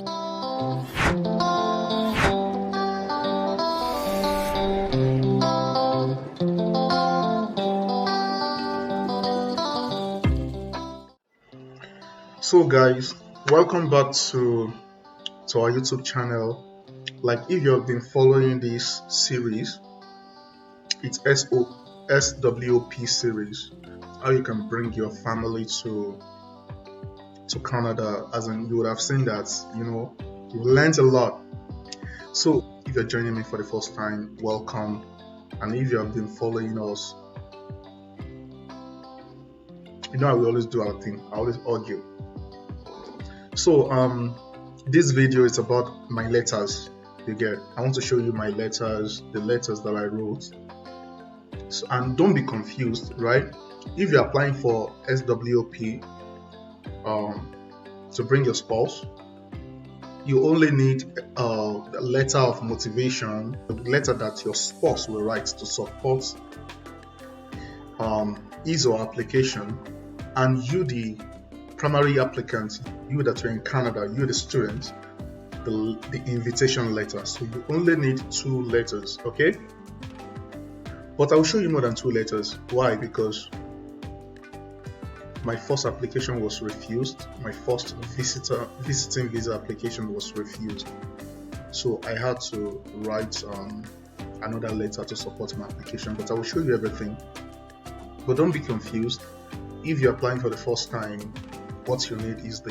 So guys, welcome back to our YouTube channel. Like, if you have been following this series, it's SWP series, how you can bring your family to Canada. As in, you would have seen that, you've learned a lot. So if you're joining me for the first time, welcome. And if you have been following us, we always do our thing. I always argue. So this video is about my letters. I want to show you my letters, the letters that I wrote. So, and don't be confused, right? If you're applying for SWP to bring your spouse, you only need a letter of motivation, a letter that your spouse will write to support his or her application, and you, the primary applicant, you that you're in Canada, you the student, the invitation letter. So you only need 2 letters, okay? But I'll show you more than 2 letters. Why? Because my first application was refused. My first visiting visa application was refused. So I had to write another letter to support my application. But I will show you everything. But don't be confused. If you're applying for the first time, what you need is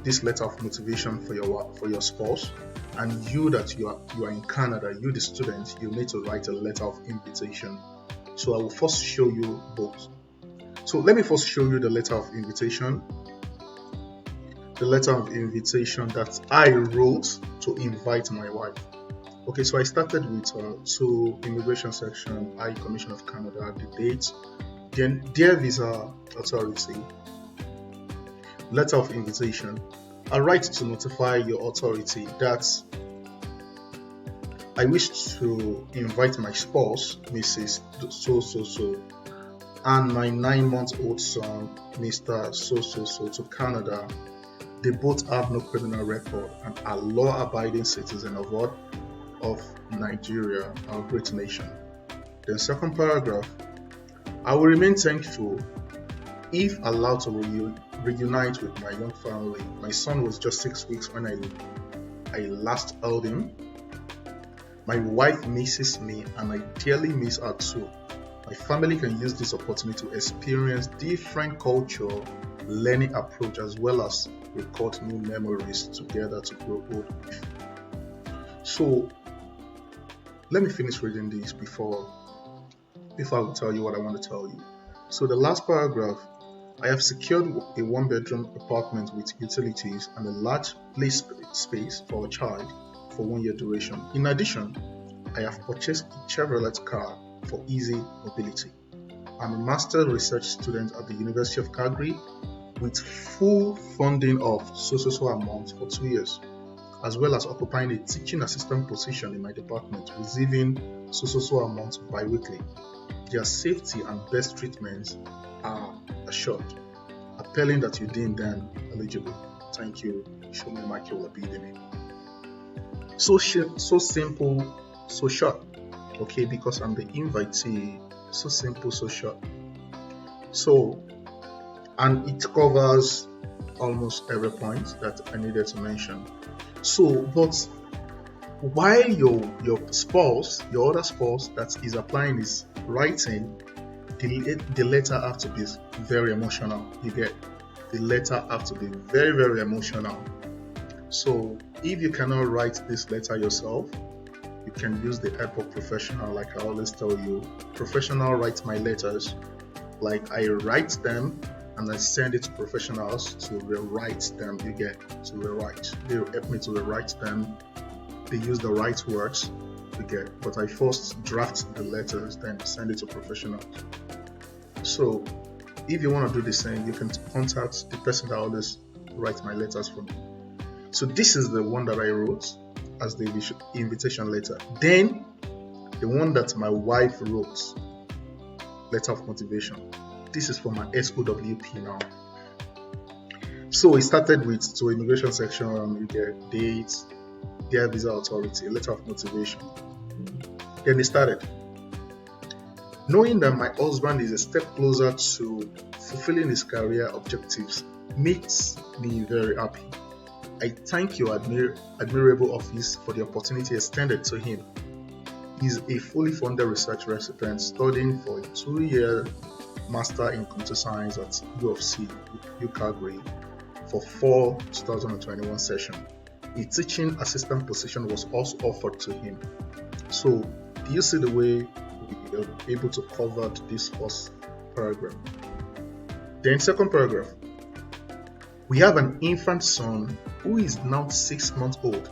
this letter of motivation for your spouse, and you that you are in Canada, you the student, you need to write a letter of invitation. So I will first show you both. So let me first show you the letter of invitation. The letter of invitation that I wrote to invite my wife. Okay, so I started with to immigration section, High Commission of Canada, the date, then Dear Visa Authority, letter of invitation. I write to notify your authority that I wish to invite my spouse, Mrs. So, and my 9-month-old son, Mr. So, to Canada. They both have no criminal record and are law-abiding citizens of what? Of Nigeria, our great nation. Then second paragraph, I will remain thankful if allowed to reunite with my young family. My son was just 6 weeks when I last held him. My wife misses me and I dearly miss her too. My family can use this opportunity to experience different culture, learning approach, as well as record new memories together to grow old. So let me finish reading this before I will tell you what I want to tell you. So the last paragraph, I have secured a 1-bedroom apartment with utilities and a large play space for a child for 1-year duration. In addition, I have purchased a Chevrolet car for easy mobility. I'm a master research student at the University of Calgary with full funding of so amount for 2 years, as well as occupying a teaching assistant position in my department, receiving so amount bi-weekly. Their safety and best treatments are assured. Appelling that you deem them eligible. Thank you. Show me Michael Abidemi. So simple, so short. Okay, because I'm the invitee. So simple, so short. So, and it covers almost every point that I needed to mention. So, but while your spouse, your other spouse that is applying is writing, the letter have to be very emotional. You get, the letter have to be very, very emotional. So if you cannot write this letter yourself, you can use the help of professional. Like I always tell you, professional write my letters. Like I write them and I send it to professionals to rewrite them. You get, to rewrite. They help me to rewrite them. They use the right words. You get, but I first draft the letters, then send it to professionals. So if you want to do the same, you can contact the person that always writes my letters for me. So this is the one that I wrote as the invitation letter. Then the one that my wife wrote, letter of motivation. This is for my SOWP now. So it started with to immigration section, you get date, their visa authority, letter of motivation. Then it started. Knowing that my husband is a step closer to fulfilling his career objectives makes me very happy. I thank your admirable office for the opportunity extended to him. He is a fully funded research recipient studying for a 2-year Master in Computer Science at U of C, Calgary, for fall 2021 session. A teaching assistant position was also offered to him. So, do you see the way we are able to cover this first paragraph? Then, second paragraph. We have an infant son who is now 6 months old.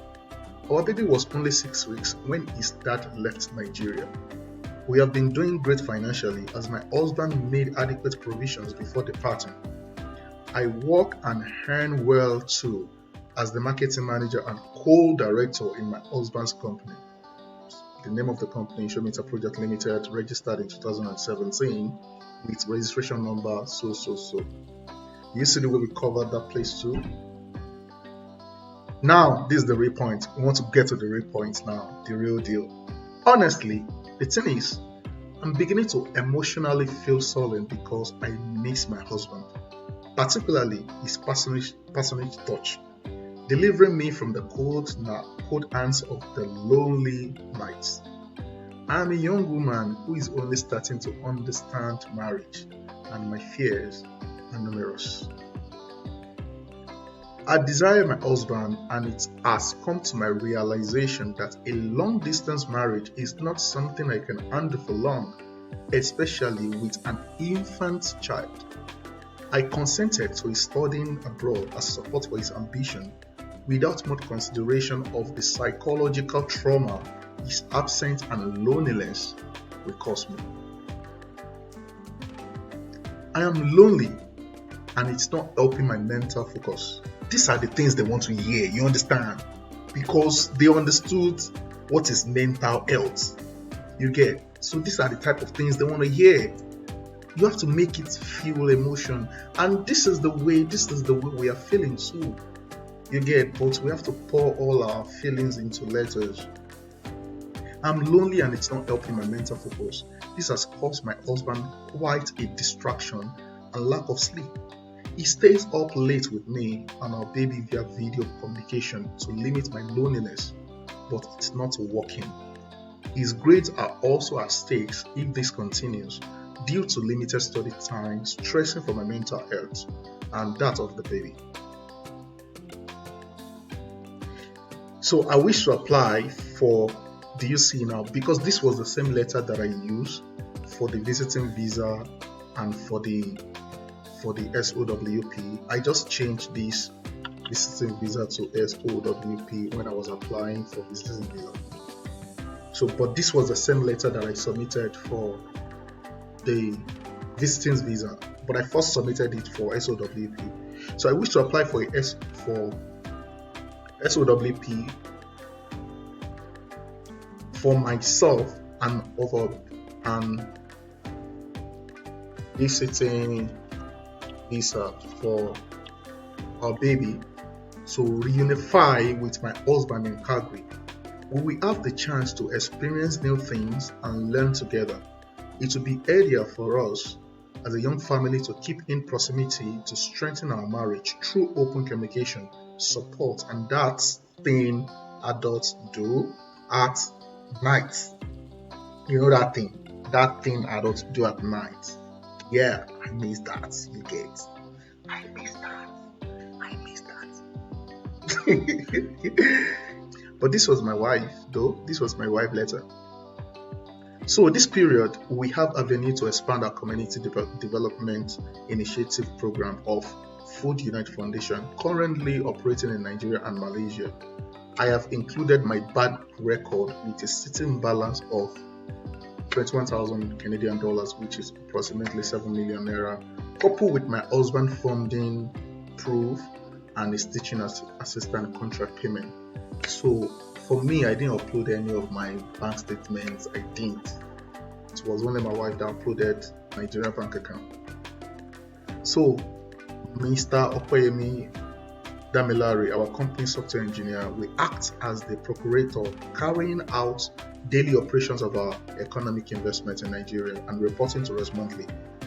Our baby was only 6 weeks when his dad left Nigeria. We have been doing great financially as my husband made adequate provisions before departing. I work and earn well too as the marketing manager and co-director in my husband's company. The name of the company, Showmeter Project Limited, registered in 2017 with registration number so. You see the way we covered that place too? Now, this is the real point. We want to get to the real point now, the real deal. Honestly, the thing is, I'm beginning to emotionally feel sullen because I miss my husband, particularly his personage touch, delivering me from the cold hands of the lonely nights. I'm a young woman who is only starting to understand marriage, and my fears are numerous. I desire my husband, and it has come to my realization that a long-distance marriage is not something I can handle for long, especially with an infant child. I consented to his studying abroad as support for his ambition without much consideration of the psychological trauma his absence and loneliness will cause me. I am lonely, and it's not helping my mental focus. These are the things they want to hear, you understand? Because they understood what is mental health. You get? So these are the type of things they want to hear. You have to make it feel emotion. And this is the way we are feeling too. You get? But we have to pour all our feelings into letters. I'm lonely and it's not helping my mental focus. This has caused my husband quite a distraction and lack of sleep. He stays up late with me and our baby via video communication to limit my loneliness, but it's not working. His grades are also at stake if this continues, due to limited study time, stressing for my mental health and that of the baby. So I wish to apply for DUC now because this was the same letter that I used for the visiting visa and for the SOWP. I just changed this visiting visa to SOWP when I was applying for visiting visa. So, but this was the same letter that I submitted for the visiting visa, but I first submitted it for SOWP. So I wish to apply for SOWP for myself and visiting visa for our baby to reunify with my husband in Calgary. We will have the chance to experience new things and learn together. It will be easier for us as a young family to keep in proximity to strengthen our marriage through open communication, support, and that thing adults do at night. You know that thing adults do at night. Yeah, I miss that. You get? I miss that. But this was my wife, though. This was my wife letter. So this period, we have avenue to expand our community development initiative program of Food Unite Foundation, currently operating in Nigeria and Malaysia. I have included my bank record with a sitting balance of 21,000 Canadian dollars, which is approximately 7 million naira, coupled with my husband funding proof and his teaching assistant contract payment. So for me, I didn't upload any of my bank statements. I didn't. It was only my wife that uploaded Nigeria bank account. So Mr. Okoyemi Damilare, our company software engineer, will act as the procurator carrying out daily operations of our economic investment in Nigeria and reporting to us monthly,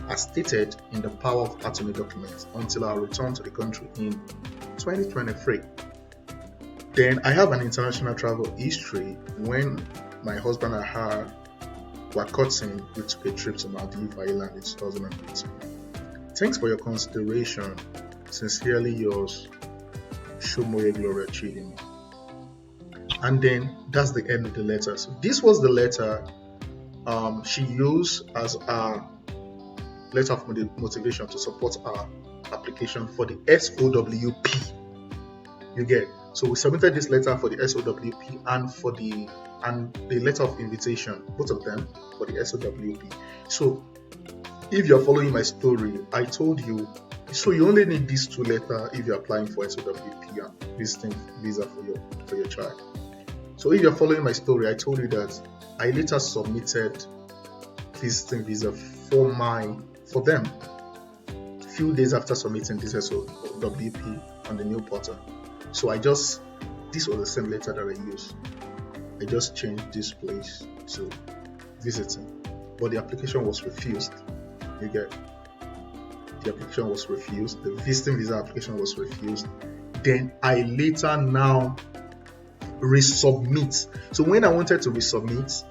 as stated in the power of attorney documents, until our return to the country in 2023. Then I have an international travel history. When my husband and I were courting, we took a trip to Maldives Island in 2018. Thanks for your consideration. Sincerely yours, Shomoye Gloria Chidin. And then that's the end of the letter. So this was the letter she used as a letter of motivation to support our application for the SOWP. You get? So we submitted this letter for the SOWP and for the letter of invitation, both of them for the SOWP. So if you're following my story, I told you, so you only need these two letters if you're applying for SOWP and visiting visa for your child. So if you're following my story, I told you that I later submitted visiting visa for them a few days after submitting this SOWP on the new portal. So this was the same letter that I used. I just changed this place to visiting, but the application was refused. You get? The application was refused. The visiting visa application was refused. Then I later now resubmit. So when I wanted to resubmit,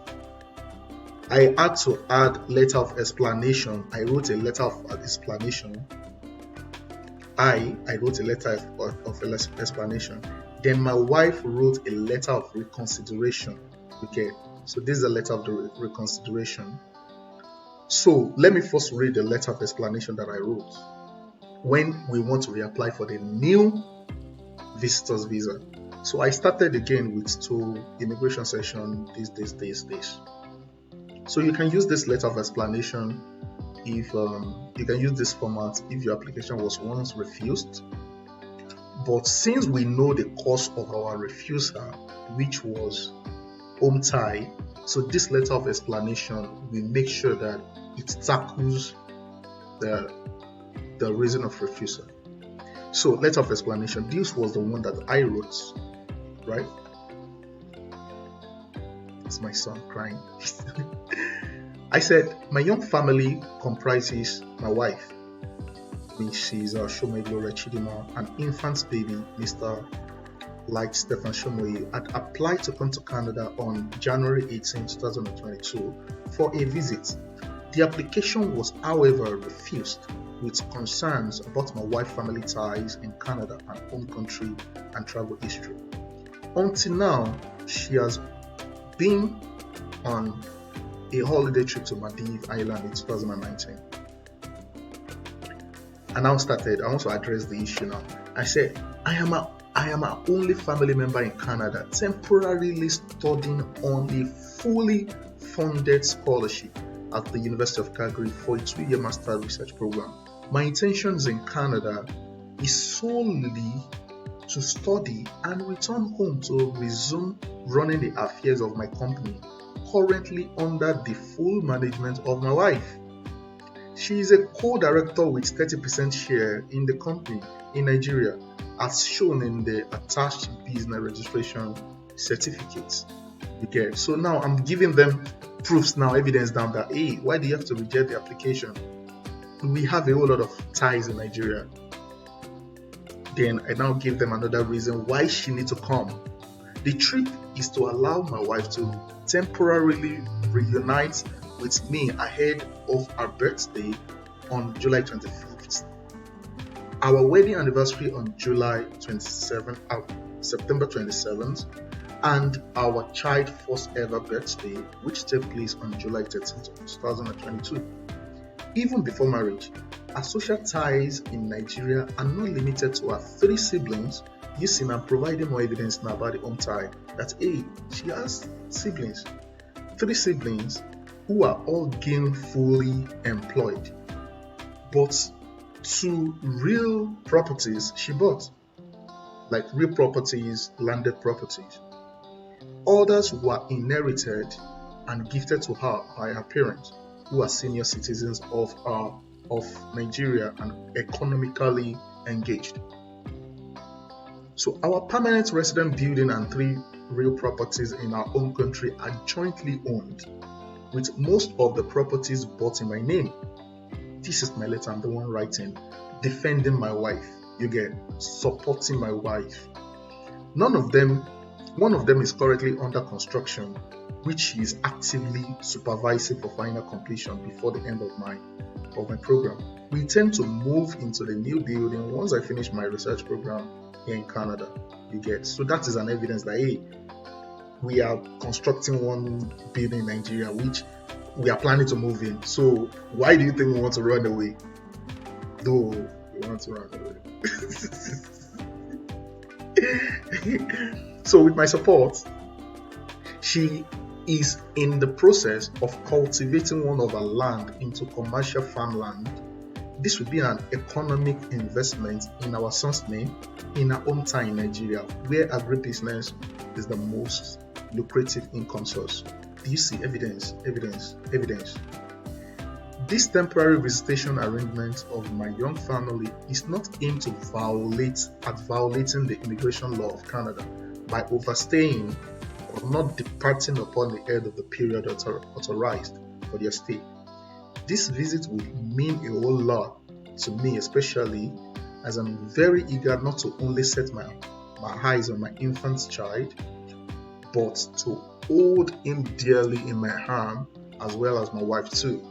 I had to add letter of explanation. I wrote a letter of explanation. I wrote a letter of explanation. Then my wife wrote a letter of reconsideration. Okay, so this is a letter of the reconsideration. So let me first read the letter of explanation that I wrote when we want to reapply for the new visitor's visa. So I started again with to immigration section, this. So you can use this letter of explanation if you can use this format if your application was once refused. But since we know the cause of our refusal, which was home tie, so this letter of explanation will make sure that it tackles the reason of refusal. So letter of explanation, this was the one that I wrote, right? It's my son crying. I said, my young family comprises my wife, Mrs. Shomoye Gloria Chidima, and infant baby, Mr. Light Stephen Shomoye, had applied to come to Canada on January 18, 2022 for a visit. The application was, however, refused with concerns about my wife's family ties in Canada and home country and travel history. Until now, she has been on a holiday trip to Maldives Island in 2019. I now started, I want to address the issue now. I said, I am an only family member in Canada, temporarily studying on a fully funded scholarship at the University of Calgary for a 2-year master research program. My intentions in Canada is solely to study and return home to resume running the affairs of my company, currently under the full management of my wife. She is a co-director with 30% share in the company in Nigeria, as shown in the attached business registration certificates. Okay, so now I'm giving them proofs now, evidence down that, hey, why do you have to reject the application? We have a whole lot of ties in Nigeria. Then I now give them another reason why she needs to come. The trip is to allow my wife to temporarily reunite with me ahead of our birthday on July 25th. Our wedding anniversary on September 27th, and our child's first ever birthday, which takes place on July 13th, 2022. Even before marriage, our social ties in Nigeria are not limited to our 3 siblings, using and providing more evidence now about the home tie that, hey, she has siblings, 3 siblings who are all gainfully employed, but 2 real properties she bought, like real properties, landed properties. Others were inherited and gifted to her by her parents, who are senior citizens of our of Nigeria and economically engaged. So our permanent resident building and 3 real properties in our home country are jointly owned, with most of the properties bought in my name. This is my letter, I'm the one writing, defending my wife, you get, supporting my wife. One of them is currently under construction, which is actively supervising for final completion before the end of my program. We intend to move into the new building once I finish my research program here in Canada, you get. So that is an evidence that, hey, we are constructing one building in Nigeria, which we are planning to move in. So why do you think we want to run away? Though we want to run away. So with my support, she is in the process of cultivating one of her land into commercial farmland. This would be an economic investment in our son's name in our hometown in Nigeria, where agribusiness is the most lucrative income source. Do you see evidence? This temporary visitation arrangement of my young family is not aimed to violating the immigration law of Canada by overstaying or not departing upon the end of the period authorized for their stay. This visit would mean a whole lot to me, especially as I'm very eager not to only set my eyes on my infant child, but to hold him dearly in my arm, as well as my wife too.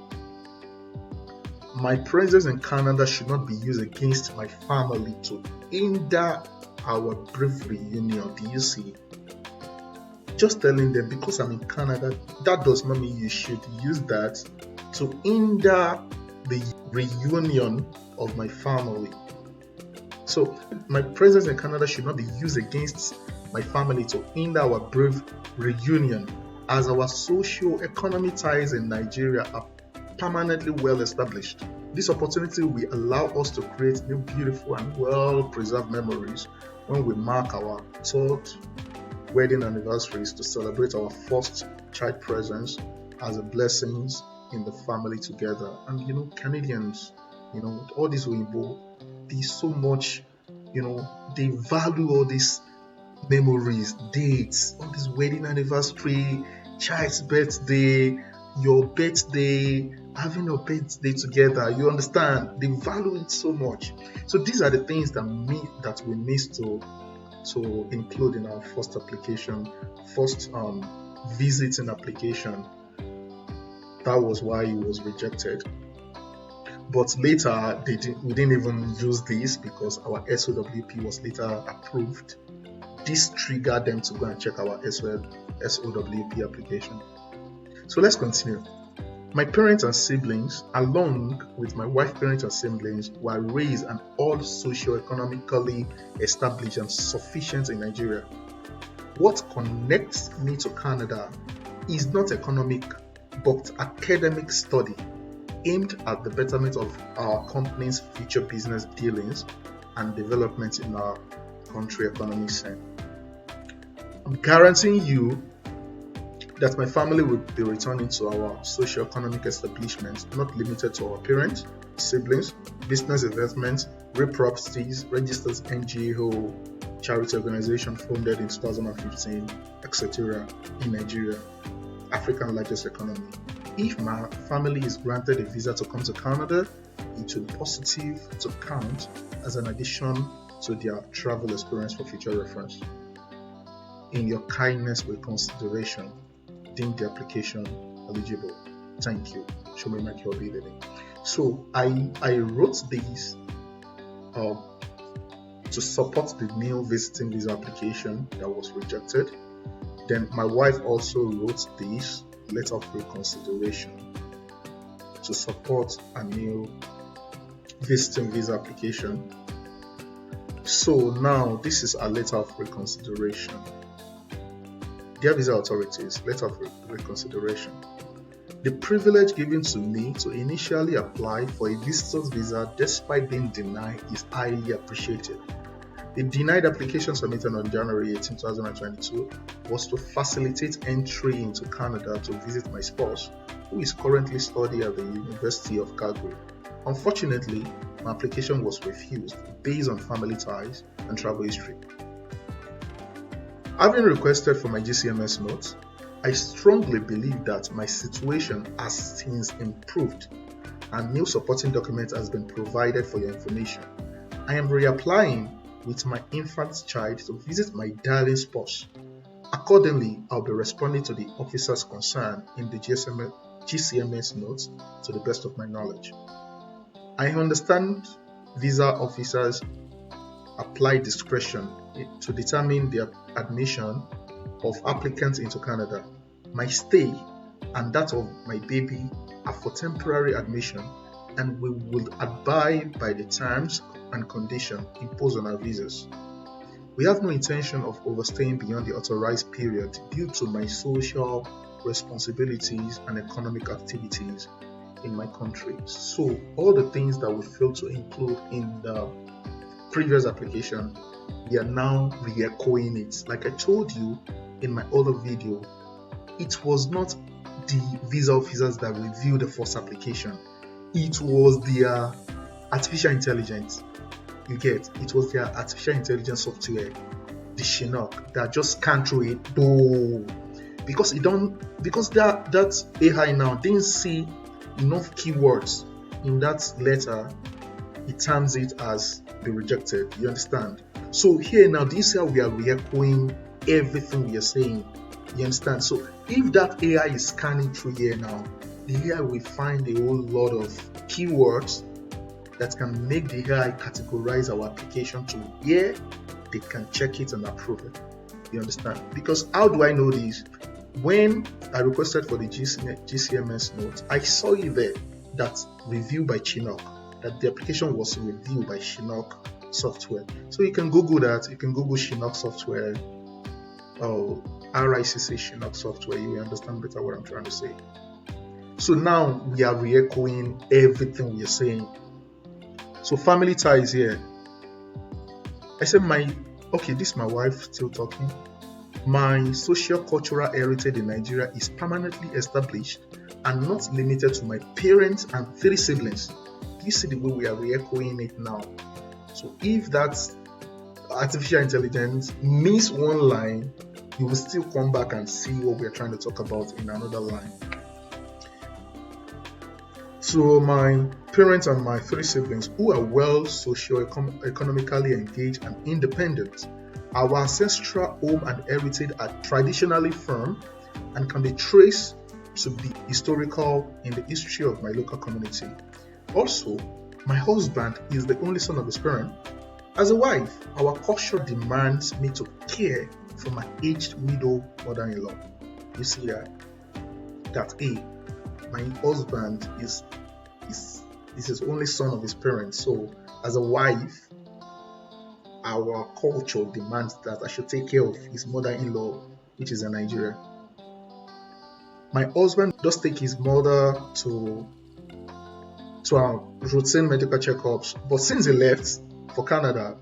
My presence in Canada should not be used against my family to hinder our brief reunion. Do you see? Just telling them, because I'm in Canada, that does not mean you should use that to hinder the reunion of my family. So my presence in Canada should not be used against my family to hinder our brief reunion, as our socio-economic ties in Nigeria are permanently well established. This opportunity will allow us to create new, beautiful and well-preserved memories when we mark our 3rd wedding anniversaries to celebrate our first child presence as a blessings in the family together. And Canadians, all these Oyinbo, they so much, they value all these memories, dates, all this wedding anniversary, child's birthday, your birthday, having your birthday together. You understand? They value it so much. So these are the things that we need to include in our first visiting application. That was why it was rejected. But later, we didn't even use this because our SOWP was later approved. This triggered them to go and check our SOWP application. So let's continue. My parents and siblings, along with my wife's parents and siblings, were raised and all socio-economically established and sufficient in Nigeria. What connects me to Canada is not economic, but academic study aimed at the betterment of our company's future business dealings and development in our country economic sense. I'm guaranteeing you that my family will be returning to our socio-economic establishments, not limited to our parents, siblings, business investments, real properties, registered NGO, charity organization founded in 2015, etc. in Nigeria, Africa's largest economy. If my family is granted a visa to come to Canada, it will be positive to count as an addition to their travel experience for future reference. In your kindness with consideration, deem the application eligible. Thank you. Show me my QB. So I wrote this to support the new visiting visa application that was rejected. Then my wife also wrote this letter of reconsideration to support a new visiting visa application. So now this is a letter of reconsideration. Dear visa authorities, letter of reconsideration. The privilege given to me to initially apply for a visitor's visa despite being denied is highly appreciated. The denied application submitted on January 18, 2022 was to facilitate entry into Canada to visit my spouse, who is currently studying at the University of Calgary. Unfortunately, my application was refused based on family ties and travel history. Having requested for my GCMS notes, I strongly believe that my situation has since improved and new supporting document has been provided for your information. I am reapplying with my infant child to visit my darling spouse. Accordingly, I'll be responding to the officers concerned in the GCMS notes to the best of my knowledge. I understand visa officers apply discretion to determine the admission of applicants into Canada. My stay and that of my baby are for temporary admission, and we will abide by the terms and conditions imposed on our visas. We have no intention of overstaying beyond the authorized period due to my social responsibilities and economic activities in my country. So all the things that we failed to include in the previous application, we are now re-echoing it. Like I told you in my other video, it was not the visa officers that reviewed the first application. It was their artificial intelligence. You get, it was their artificial intelligence software, the Chinook, that just scanned through it. Because that AI now didn't see enough keywords in that letter, it terms it as be rejected. You understand? So here now, this is how we are re-echoing everything we are saying. You understand? So if that AI is scanning through here now, the AI will find a whole lot of keywords that can make the AI categorize our application to where they can check it and approve it. You understand? Because how do I know this? When I requested for the GCMS note, I saw it there that review by Chinook, that the application was reviewed by Chinook software. So you can Google that. You can Google Chinook software or RICC Chinook software. You will understand better what I'm trying to say. So now we are re-echoing everything we are saying. So family ties here. I said this is my wife still talking. My socio-cultural heritage in Nigeria is permanently established and not limited to my parents and 3 siblings. You see the way we are re-echoing it now. So if that artificial intelligence miss one line, you will still come back and see what we are trying to talk about in another line. So my parents and my 3 siblings who are well socio-economically engaged and independent. Our ancestral home and heritage are traditionally firm and can be traced to be historical in the history of my local community. Also, my husband is the only son of his parent. As a wife, our culture demands me to care for my aged widow mother-in-law. You see that my husband is his only son of his parents. So as a wife, our culture demands that I should take care of his mother-in-law, which is in Nigeria. My husband does take his mother to our routine medical checkups, but since he left for Canada,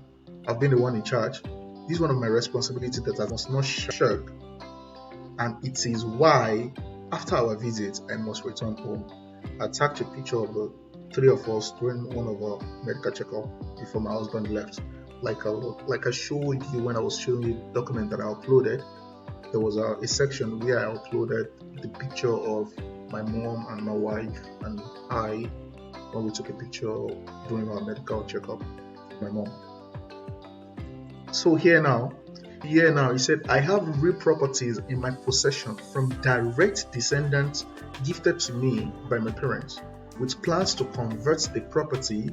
I've been the one in charge. This is one of my responsibilities that I must not shirk, and it is why after our visit I must return home. I attached a picture of the 3 of us during one of our medical checkup before my husband left. Like I showed you when I was showing you the document that I uploaded, there was a section where I uploaded the picture of my mom and my wife and I when we took a picture during our medical checkup with my mom. So here now, he said, I have real properties in my possession from direct descendants gifted to me by my parents, with plans to convert the property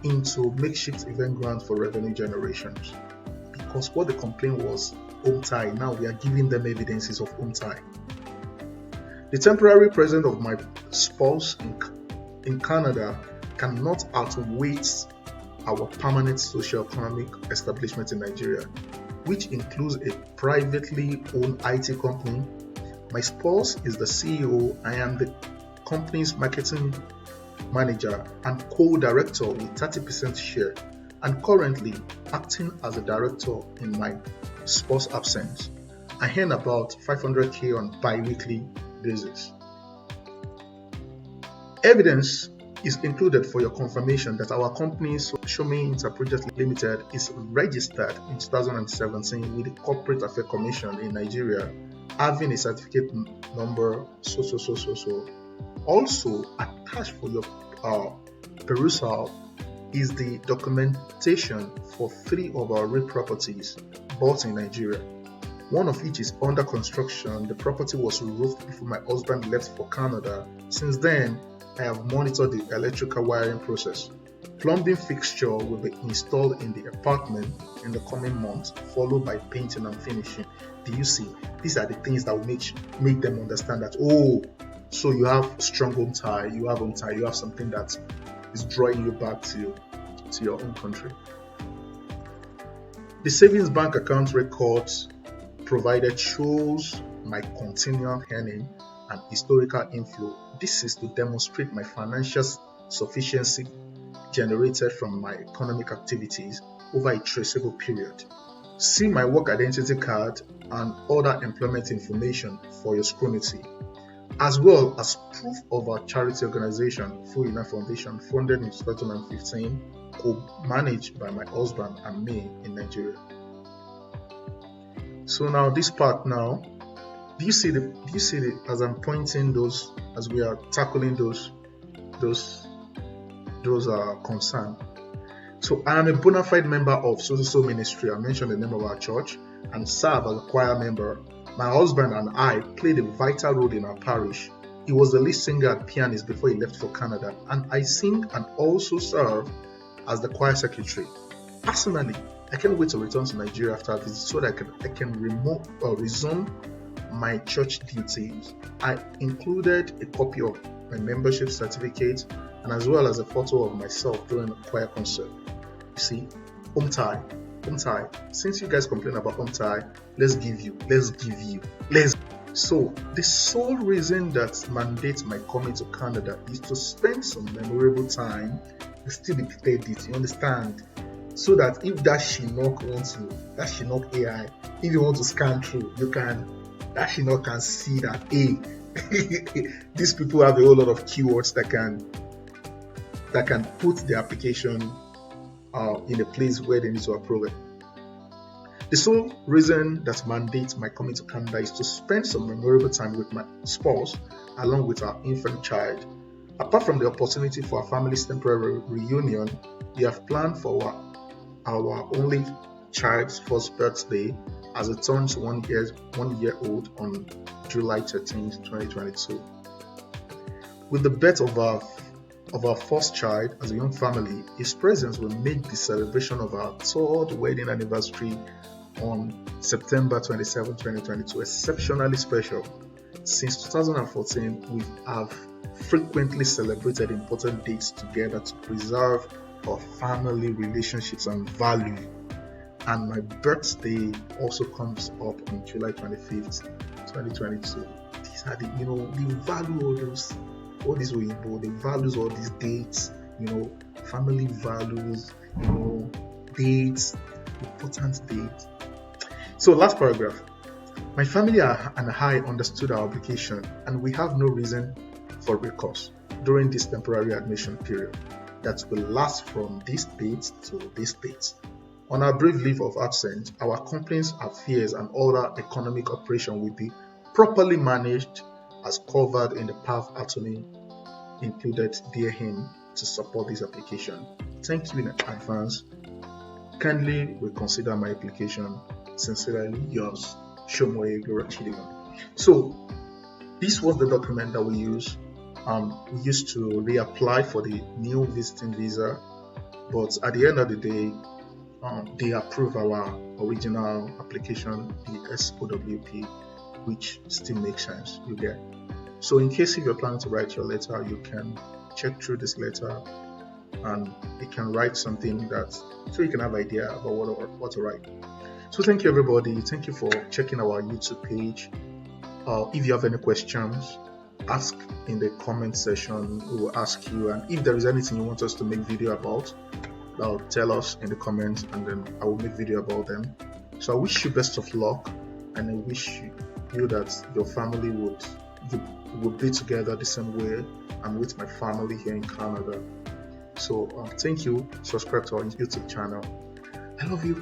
into makeshift event grounds for revenue generations. Because what the complaint was home tie, now we are giving them evidences of home tie. The temporary presence of my spouse in Canada cannot outweigh our permanent socio-economic establishment in Nigeria, which includes a privately owned IT company. My spouse is the CEO. I am the company's marketing manager and co-director with 30% share, and currently acting as a director in my spouse absence. I earn about $500K on bi-weekly basis. Evidence is included for your confirmation that our company, Shomi Interproject Limited, is registered in 2017 with the Corporate Affairs Commission in Nigeria, having a certificate number so. Also attached for your perusal is the documentation for 3 of our real properties bought in Nigeria. One of which is under construction. The property was roofed before my husband left for Canada. Since then, I have monitored the electrical wiring process. Plumbing fixture will be installed in the apartment in the coming months, followed by painting and finishing. Do you see? These are the things that will make them understand that, oh, so you have strong home tie, you have something that is drawing you back to your own country. The savings bank account records provided shows my continual earning and historical inflow. This is to demonstrate my financial sufficiency generated from my economic activities over a traceable period. See my work identity card and other employment information for your scrutiny, as well as proof of our charity organization, FIDO Foundation, founded in 2015, co-managed by my husband and me in Nigeria. So now this part now, do you see the as I'm pointing those, as we are tackling those concerns. So I am a bona fide member of so ministry. I mentioned the name of our church and serve as a choir member. My husband and I played a vital role in our parish. He was the lead singer and pianist before he left for Canada, and I sing and also serve as the choir secretary. Personally, I can't wait to return to Nigeria after a visit so that I can resume my church duties. I included a copy of my membership certificate and as well as a photo of myself during a choir concert. You see, home tie. Since you guys complain about home tie, let's give you. So the sole reason that mandates my coming to Canada is to spend some memorable time and still be it. You understand? So that if that Chinook AI, if you want to scan through, that Chinook can see that, hey, these people have a whole lot of keywords that can put the application in a place where they need to approve it. The sole reason that mandates my coming to Canada is to spend some memorable time with my spouse along with our infant child. Apart from the opportunity for our family's temporary reunion, we have planned for our only child's first birthday as it turns 1 year old on July 13, 2022. With the birth of our first child as a young family, his presence will make the celebration of our 3rd wedding anniversary on September 27, 2022 exceptionally special. Since 2014, we have frequently celebrated important dates together to preserve our family relationships and value. And my birthday also comes up on July 25th, 2022. These are the value all these Oyibo, the values all these dates, family values, dates, important dates. So last paragraph. My family and I understood our obligation and we have no reason for recourse during this temporary admission period that will last from this date to this date. On our brief leave of absence, our company's affairs and other economic operation will be properly managed as covered in the power of attorney included therein to support this application. Thank you in advance. Kindly reconsider my application. Sincerely yours, Shomoye Gorachidima. So this was the document that we used. We used to reapply for the new visiting visa, but at the end of the day, they approve our original application, the SOWP, which still makes sense. You get. So in case if you're planning to write your letter, you can check through this letter and you can write something so you can have an idea about what to write. So thank you everybody. Thank you for checking our YouTube page. If you have any questions, ask in the comment section. We will ask you, and if there is anything you want us to make video about, tell us in the comments and then I will make video about them. So I wish you best of luck and I wish you that your family would we'll be together the same way I'm with my family here in Canada. So thank you. Subscribe to our YouTube channel. I love you.